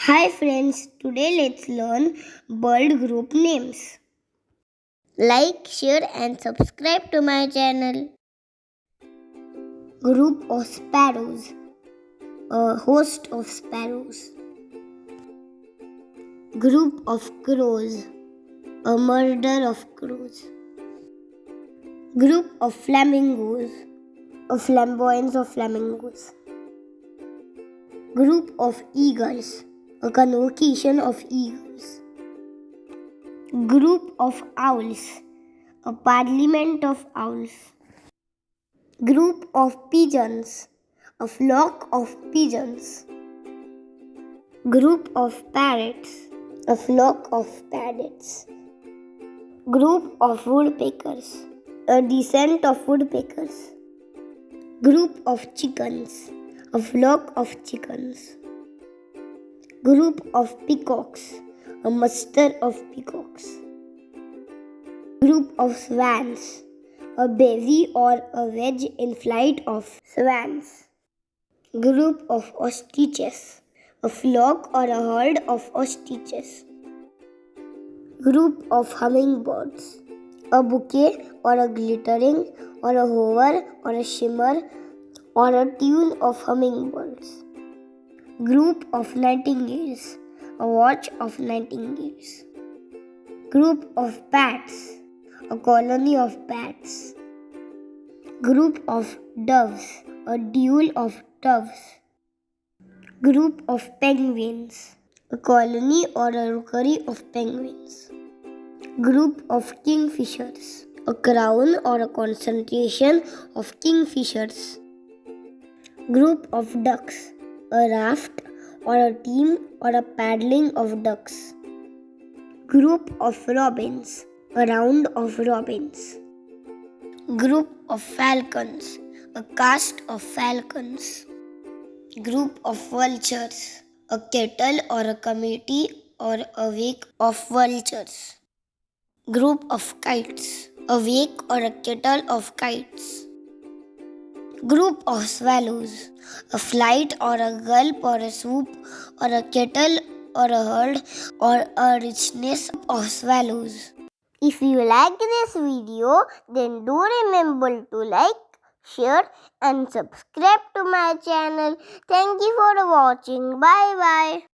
Hi friends, today let's learn bird group names. Like, share and subscribe to my channel. Group of sparrows. A host of sparrows. Group of crows. A murder of crows. Group of flamingos. A flamboyance of flamingos. Group of eagles. A convocation of eagles. Group of owls. A parliament of owls. Group of pigeons. A flock of pigeons. Group of parrots. A flock of parrots. Group of woodpeckers. A descent of woodpeckers. Group of chickens. A flock of chickens. Group of peacocks. A muster of peacocks. Group of swans. A bevy or a wedge in flight of swans. Group of ostriches. A flock or a herd of ostriches. Group of hummingbirds. A bouquet or a glittering or a hover or a shimmer or a tune of hummingbirds. Group of nightingales. A watch of nightingales. Group of bats. A colony of bats. Group of doves. A duel of doves. Group of penguins. A colony or a rookery of penguins. Group of kingfishers. A crown or a concentration of kingfishers. Group of ducks. A raft or a team or a paddling of ducks. Group of robins. A round of robins. Group of falcons. A cast of falcons. Group of vultures. A kettle or a committee or a wake of vultures. Group of kites. A wake or a kettle of kites. Group of swallows. A flight or a gulp or a swoop or a kettle or a herd or a richness of swallows. If you like this video, then do remember to like, share and subscribe to my channel. Thank you for watching. Bye bye.